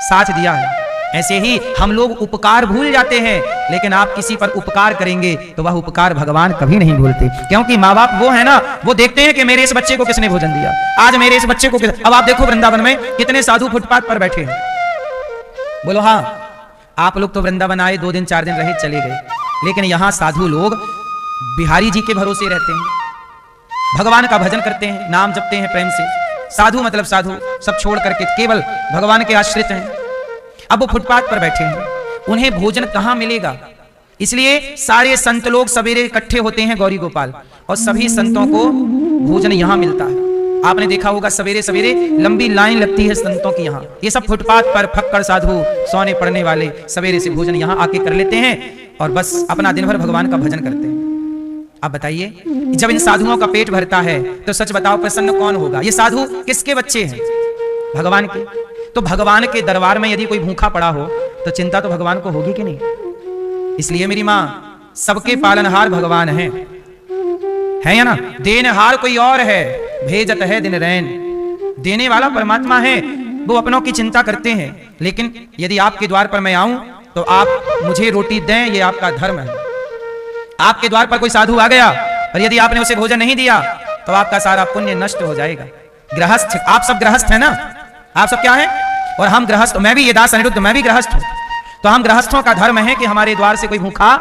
साथ दिया है। ऐसे ही हम लोग उपकार भूल जाते हैं, लेकिन आप किसी पर उपकार करेंगे तो वह उपकार भगवान कभी नहीं भूलते, क्योंकि माँ बाप वो है ना, वो देखते हैं कि मेरे इस बच्चे को किसने भोजन दिया, आज मेरे इस बच्चे को अब आप देखो वृंदावन में कितने साधु फुटपाथ पर बैठे हैं। बोलो हाँ, आप लोग तो वृंदावन आए 2 दिन 4 दिन रहे चले गए, लेकिन यहां साधु लोग बिहारी जी के भरोसे रहते हैं, भगवान का भजन करते हैं, नाम जपते हैं प्रेम से। साधु मतलब साधु सब छोड़ करके केवल भगवान के आश्रित हैं। अब वो फुटपाथ पर बैठे हैं, उन्हें भोजन कहां मिलेगा? इसलिए सारे संत लोग सवेरे इकट्ठे होते हैं गौरी गोपाल, और सभी संतों को भोजन यहां मिलता है। आपने देखा होगा सवेरे सवेरे लंबी लाइन लगती है संतों की यहाँ। ये सब फुटपाथ पर फक्कड़ साधु, सोने पड़ने वाले सवेरे से भोजन यहाँ आके कर लेते हैं और बस अपना दिन भर भगवान का भजन करते हैं। अब बताइए, जब इन साधुओं का पेट भरता है तो सच बताओ प्रसन्न कौन होगा? ये साधु किसके बच्चे हैं? भगवान के। तो भगवान के दरबार में यदि कोई भूखा पड़ा हो तो चिंता तो भगवान को होगी कि नहीं? इसलिए मेरी माँ, सबके पालनहार भगवान है या ना? देनहार कोई और है, भेजत है दिन रैन। देने वाला परमात्मा है, वो अपनों की चिंता करते हैं। लेकिन यदि आपके द्वार पर मैं आऊं तो आप मुझे रोटी दें, ये आपका धर्म है। आपके द्वार पर कोई साधु आ गया और यदि आपने उसे भोजन नहीं दिया तो आपका सारा पुण्य नष्ट हो जाएगा। गृहस्थ, आप सब गृहस्थ है ना? आप सब क्या है? और हम गृहस्थ, मैं भी ये दास अनिरुद्ध, मैं भी गृहस्थ हूं। तो हम गृहस्थों का धर्म है कि हमारे द्वार से कोई भूखा,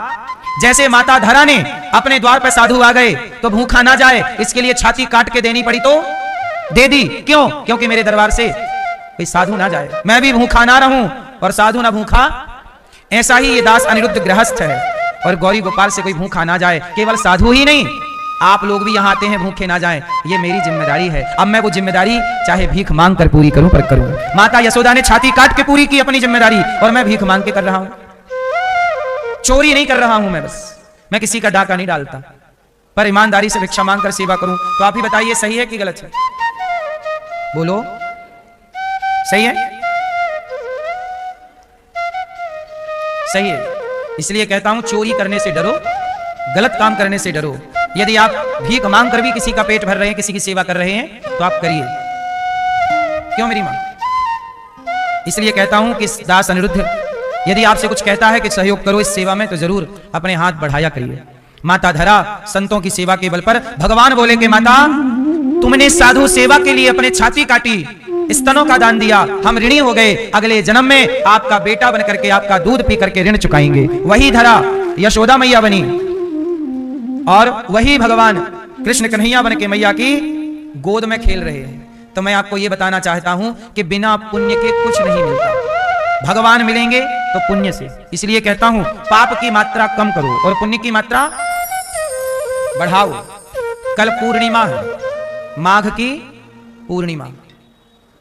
जैसे माता धरा ने अपने द्वार पर साधु आ गए तो भूखा ना जाए, इसके लिए छाती काट के देनी पड़ी तो दे दी। क्यों? क्योंकि मेरे दरबार से कोई साधु ना जाए, मैं भी भूखा ना रहूं और साधु ना भूखा। ऐसा ही ये दास अनिरुद्ध गृहस्थ है, और गौरी गोपाल से कोई भूखा ना जाए। केवल साधु ही नहीं, आप लोग भी यहाँ आते हैं भूखे ना जाएं, ये मेरी जिम्मेदारी है। अब मैं वो जिम्मेदारी चाहे भीख मांग कर पूरी करूं, पर करूं। माता यशोदा ने छाती काट के पूरी की अपनी जिम्मेदारी, और मैं भीख मांग के कर रहा हूं। चोरी नहीं कर रहा हूं मैं किसी का डाका नहीं डालता, पर ईमानदारी से भिक्षा मांग कर सेवा करूं। तो आप ही बताइए, सही है कि गलत है? बोलो, सही है? सही है। इसलिए कहता हूं, चोरी करने से डरो, गलत काम करने से डरो। यदि आप भीख मांग कर भी किसी का पेट भर रहे हैं, किसी की सेवा कर रहे हैं, तो आप करिए। क्यों मेरी मां? इसलिए कहता हूं कि दास अनिरुद्ध यदि आपसे कुछ कहता है कि सहयोग करो इस सेवा में, तो जरूर अपने हाथ बढ़ाया करिए। माता धरा संतों की सेवा के बल पर भगवान बोले कि माता, तुमने साधु सेवा के लिए अपने छाती काटी, स्तनों का दान दिया, हम ऋणी हो गए। अगले जन्म में आपका बेटा बन करके आपका दूध पी करके ऋण चुकाएंगे। वही धरा यशोदा मैया बनी, और वही भगवान कृष्ण कन्हैया बन के मैया की गोद में खेल रहे हैं। तो मैं आपको यह बताना चाहता हूं कि बिना पुण्य के कुछ नहीं मिलता, भगवान मिलेंगे तो पुण्य से। इसलिए कहता हूं, पाप की मात्रा कम करो और पुण्य की मात्रा बढ़ाओ। कल पूर्णिमा है, माघ की पूर्णिमा।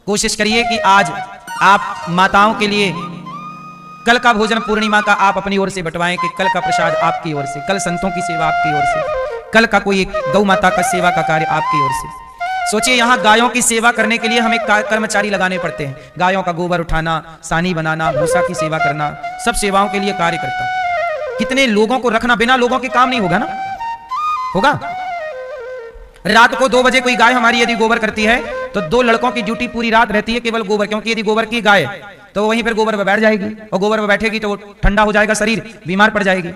कोशिश करिए कि आज आप माताओं के लिए कल का भोजन पूर्णिमा का आप अपनी ओर से बंटवाएं, कि कल का प्रसाद आपकी ओर से, कल संतों की सेवा आपकी ओर से, कल का कोई गौ माता का सेवा का कार्य आपकी ओर से। सोचिए यहाँ गायों की सेवा करने के लिए हमें कर्मचारी लगाने पड़ते हैं। गायों का गोबर उठाना, सानी बनाना, भूसा की सेवा करना, सब सेवाओं के लिए कार्य करता है। कितने लोगों को रखना, बिना लोगों के काम नहीं होगा ना, होगा। रात को 2 बजे कोई गाय हमारी यदि गोबर करती है तो 2 लड़कों की ड्यूटी पूरी रात रहती है केवल गोबर, क्योंकि यदि गोबर की गाय तो वहीं पर गोबर पर बैठ जाएगी और गोबर पर बैठेगी तो ठंडा हो जाएगा शरीर, बीमार पड़ जाएगी।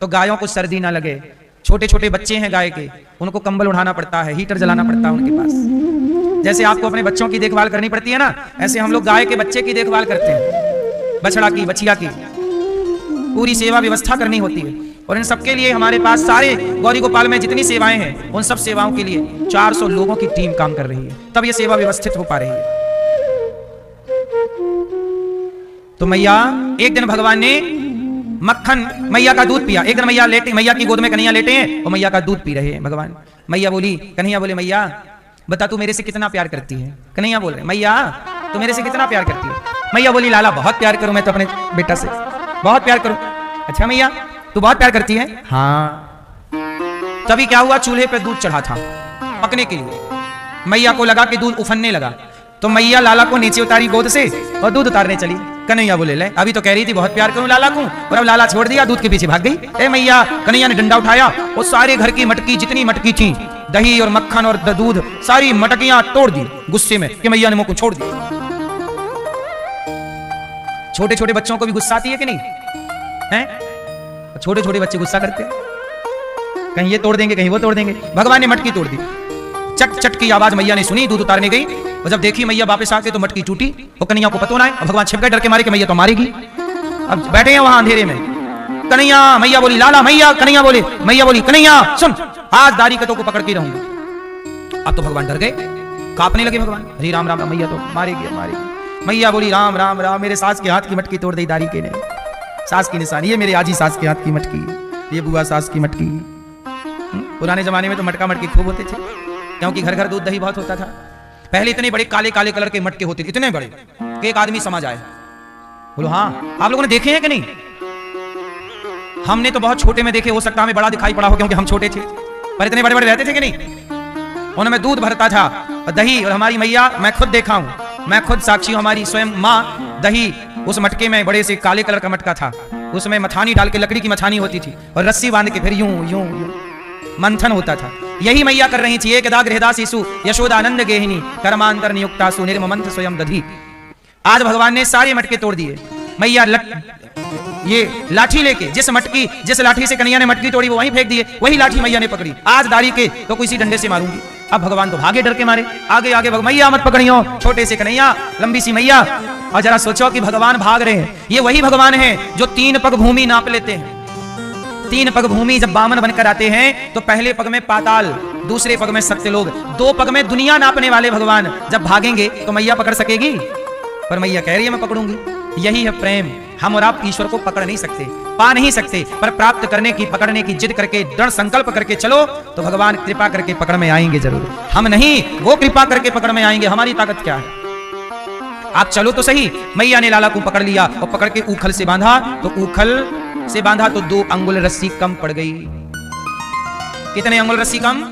तो गायों को सर्दी ना लगे। छोटे छोटे बच्चे हैं गाय के, उनको कंबल उठाना पड़ता है, हीटर जलाना पड़ता है उनके पास। जैसे आपको अपने बच्चों की देखभाल करनी पड़ती है ना, ऐसे हम लोग गाय के बच्चे की देखभाल करते हैं, बछड़ा की, बछिया की, पूरी सेवा व्यवस्था करनी होती है। और इन सबके लिए हमारे पास सारे गौरी गोपाल में जितनी सेवाएं हैं उन सब सेवाओं के लिए 400 लोगों की टीम काम कर रही है, तब ये सेवा व्यवस्थित हो पा रही है। तो मैया एक दिन भगवान ने मक्खन मैया का दूध पिया। एक दिन मैया लेटे, मैया की गोद में कन्हैया लेटे हैं और मैया का दूध पी रहे हैं भगवान। मैया बोली, कन्हैया बोले, मैया बता तू मेरे से कितना प्यार करती है। कन्हैया बोल रहे, मैया तू मेरे से कितना प्यार करती है। मैया बोली, लाला बहुत प्यार करूं मैं तो अपने बेटा से, बहुत प्यार करूं। अच्छा मैया तू बहुत प्यार करती है? हाँ। तभी क्या हुआ, चूल्हे पे दूध चढ़ा था पकने के लिए। मैया को लगा कि दूध उफनने लगा, तो मैया लाला को नीचे उतारी गोद से और दूध उतारने चली। कन्हैया बोले, ले अभी तो कह रही थी बहुत प्यार करूं लाला को, और अब लाला छोड़ दिया, दूध के पीछे भाग गई। ए मैया, कन्हैया ने डंडा उठाया और सारे घर की मटकी, जितनी मटकी थी, दही और मक्खन और दूध, सारी मटकियां तोड़ दी गुस्से में कि मैया ने मुंह को छोड़ दिया। छोटे छोटे बच्चों को भी गुस्सा आती है कि नहीं है? छोटे छोटे बच्चे गुस्सा करते हैं, कहीं ये तोड़ देंगे, कहीं वो तोड़ देंगे। भगवान ने मटकी तोड़ दी। चट चट की आवाज मैया ने सुनी, दूध उतारने गई और जब देखी मैया वापस आके तो मटकी टूटी। और कन्हैया को पता ना है, और भगवान छिप गए डर के मारे कि मैया तो मारेगी। अब बैठे हैं वहां अंधेरे में। कन्हैया, मैया बोली लाला, मैया, कन्हैया बोले, मैया बोली कन्हैया सुन, आज दारी कतों को पकड़ के रहूंगी। अब तो भगवान डर गए, कांपने लगे भगवान। अरे राम राम, मैया तो मारेगी, मारेगी। मैया बोली, राम राम राम, मेरे सास के हाथ की मटकी तोड़ दी दारी के ने। सास की निशानी, ये मेरे आजी सास के हाथ की मटकी, ये बुआ सास की मटकी। पुराने जमाने में तो मटका मटकी खूब होते थे, क्योंकि घर घर दूध दही बहुत होता था। पहले इतने बड़े काले काले कलर के मटके होते थे, इतने बड़े कि एक आदमी समझ आए। बोलो हाँ, आप लोगों ने देखे हैं कि नहीं? हमने तो बहुत छोटे में देखे, हो सकता हमें बड़ा दिखाई पड़ा हो क्योंकि हम छोटे थे, पर इतने बड़े बड़े रहते थे कि नहीं? उनमें दूध भरता था और दही, और हमारी मैया, मैं खुद देखा हूं, मैं खुद साक्षी हूं, हमारी स्वयं माँ दही उस मटके में, बड़े से काले कलर का मटका था, उसमें मथानी डाल के, लकड़ी की मथानी होती थी और रस्सी बांध के फिर यूं यूं यूं मंथन होता था। यही मैया कर रही थी। एकदा गृहदासीसु यशोदानंद गेहिनी कर्मांतर नियुक्तासु निर्ममंथ स्वयं दधी। आज भगवान ने सारे मटके तोड़ दिए। मैया ये लाठी लेके, जिस लाठी से कन्हैया ने मटकी तोड़ी वो वहीं फेंक दिए, वही लाठी मैया ने पकड़ी। आज दारी के तो किसी डंडे से मारूंगी। अब भगवान तो भागे डर के मारे, आगे आगे मैया मत पकड़ियो, छोटे से कन्हैया, लंबी सी मैया। और जरा सोचो कि भगवान भाग रहे हैं, ये वही भगवान है जो 3 पग भूमि नाप लेते हैं। 3 पग भूमि जब बामन बनकर आते हैं तो पहले पग में पाताल, दूसरे पग में सत्यलोक, 2 पग में दुनिया नापने वाले भगवान जब भागेंगे तो मैया पकड़ सकेगी? पर मैया कह रही है मैं पकड़ूंगी। यही है प्रेम। हम और आप ईश्वर को पकड़ नहीं सकते, पा नहीं सकते, पर प्राप्त करने की, पकड़ने की जिद करके, दृढ़ संकल्प करके चलो तो भगवान कृपा करके पकड़ में आएंगे जरूर। हम नहीं, वो कृपा करके पकड़ में आएंगे। हमारी ताकत क्या है? आप चलो तो सही। मैया ने लाला को पकड़ लिया और पकड़ के ऊखल से बांधा, तो ऊखल से बांधा तो 2 अंगुल रस्सी कम पड़ गई। कितने अंगुल रस्सी कम?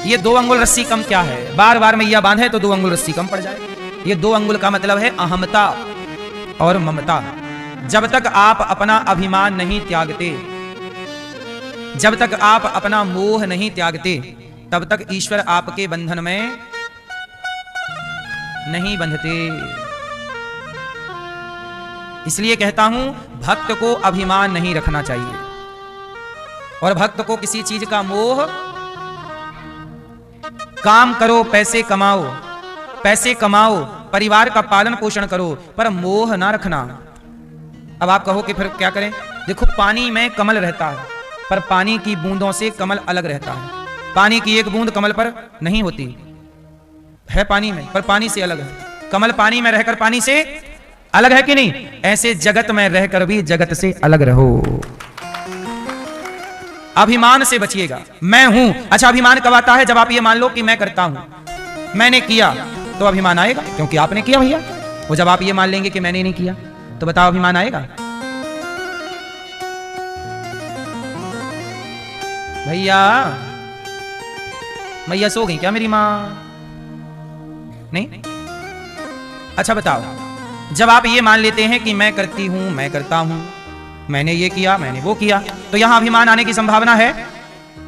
ये 2 अंगुल रस्सी कम क्या है? बार बार मैया बांधे तो 2 अंगुल रस्सी कम पड़ जाए। ये 2 अंगुल का मतलब है अहमता और ममता। जब तक आप अपना अभिमान नहीं त्यागते, जब तक आप अपना मोह नहीं त्यागते, तब तक ईश्वर आपके बंधन में नहीं बंधते। इसलिए कहता हूं, भक्त को अभिमान नहीं रखना चाहिए और भक्त को किसी चीज का मोह। काम करो, पैसे कमाओ, पैसे कमाओ, परिवार का पालन पोषण करो, पर मोह ना रखना। अब आप कहो कि फिर क्या करें? देखो, पानी में कमल रहता है, पर पानी की बूंदों से कमल अलग रहता है। पानी की एक बूंद कमल पर नहीं होती है, पानी में, पर पानी से अलग है। कमल पानी में रहकर पानी से अलग है कि नहीं? ऐसे जगत में रहकर भी जगत से अलग रहो। अभिमान से बचिएगा। मैं हूं, अच्छा अभिमान कब आता है? जब आप ये मान लो कि मैं करता हूं, मैंने किया, तो अभिमान आएगा, क्योंकि आपने किया भैया। वो जब आप ये मान लेंगे कि मैंने नहीं किया, तो बताओ अभिमान आएगा? भैया मैया सो गई क्या मेरी माँ? नहीं। अच्छा बताओ, जब आप ये मान लेते हैं कि मैं करती हूं, मैं करता हूं, मैंने ये किया, मैंने वो किया, तो यहां अभिमान आने की संभावना है,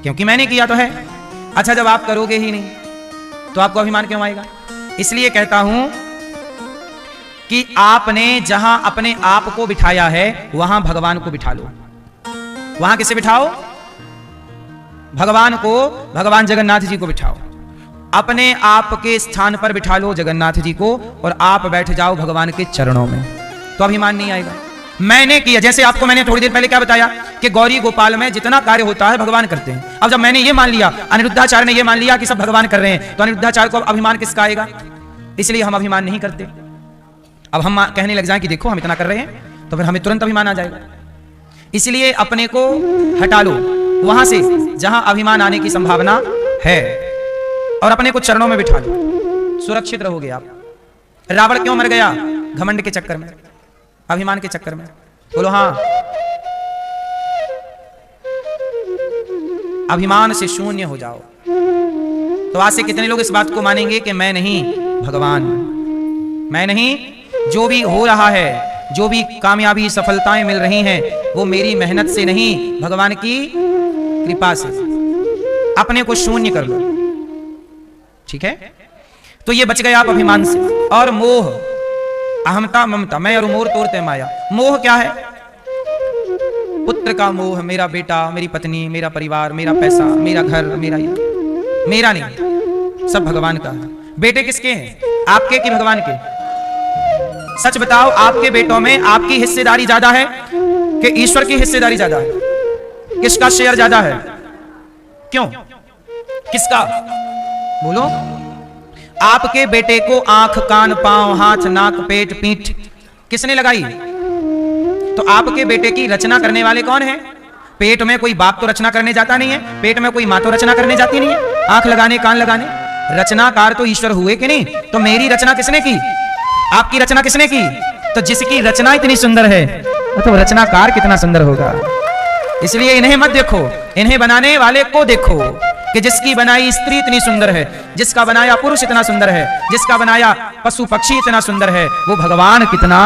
क्योंकि मैंने किया तो है। अच्छा, जब आप करोगे ही नहीं तो आपको अभिमान क्यों आएगा? इसलिए कहता हूं कि आपने जहां अपने आप को बिठाया है वहां भगवान को बिठा लो। वहां किसे बिठाओ? भगवान को, भगवान जगन्नाथ जी को बिठाओ। अपने आप के स्थान पर बिठा लो जगन्नाथ जी को और आप बैठ जाओ भगवान के चरणों में, तो अभिमान नहीं आएगा। मैंने किया, जैसे आपको मैंने थोड़ी देर पहले क्या बताया कि गौरी गोपाल में जितना कार्य होता है भगवान करते हैं। अब जब मैंने ये मान लिया, अनिरुद्धाचार्य ने ये मान लिया कि सब भगवान कर रहे हैं, तो अनिरुद्धाचार्य को अभिमान किसका आएगा? इसलिए हम अभिमान नहीं करते। अब हम कहने लग जाएं कि देखो हम इतना कर रहे हैं, तो फिर हमें तुरंत अभिमान आ जाएगा। इसलिए अपने को हटा लो वहां से जहां अभिमान आने की संभावना है और अपने को चरणों में बिठा लो, सुरक्षित रहोगे आप। रावण क्यों मर गया? घमंड के चक्कर में, अभिमान के चक्कर में। बोलो हाँ। अभिमान से शून्य हो जाओ। तो आज से कितने लोग इस बात को मानेंगे कि मैं नहीं, भगवान, मैं नहीं, जो भी हो रहा है, जो भी कामयाबी सफलताएं मिल रही हैं, वो मेरी मेहनत से नहीं, भगवान की कृपा से। अपने को शून्य कर लो, ठीक है? तो ये बच गए आप अभिमान से। और मोह, अहमता ममता, मैं और मोर तोड़ते माया। मोह क्या है? पुत्र का मोह, मेरा बेटा, मेरी पत्नी, मेरा परिवार, मेरा पैसा, मेरा घर, मेरा ये, मेरा नहीं, सब भगवान का है। बेटे किसके हैं? आपके कि भगवान के? सच बताओ, आपके बेटों में आपकी हिस्सेदारी ज्यादा है कि ईश्वर की हिस्सेदारी ज्यादा है? किसका शेयर ज्यादा है? क्यों? किसका? बोलो। आपके बेटे को आंख, कान, पांव, हाथ, नाक, पेट, पीठ किसने लगाई? तो आपके बेटे की रचना करने वाले कौन है? पेट में कोई बाप तो रचना करने जाता नहीं है, पेट में कोई मां तो रचना करने जाती नहीं है, आंख लगाने, कान लगाने। रचनाकार तो ईश्वर हुए कि नहीं? तो मेरी रचना किसने की? आपकी रचना किसने की? तो जिसकी रचना इतनी सुंदर है तो रचनाकार कितना सुंदर होगा। इसलिए इन्हें मत देखो, इन्हें बनाने वाले को देखो कि जिसकी बनाई स्त्री इतनी सुंदर है, जिसका बनाया पुरुष इतना सुंदर है, जिसका बनाया पशु पक्षी इतना सुंदर है, वो भगवान कितना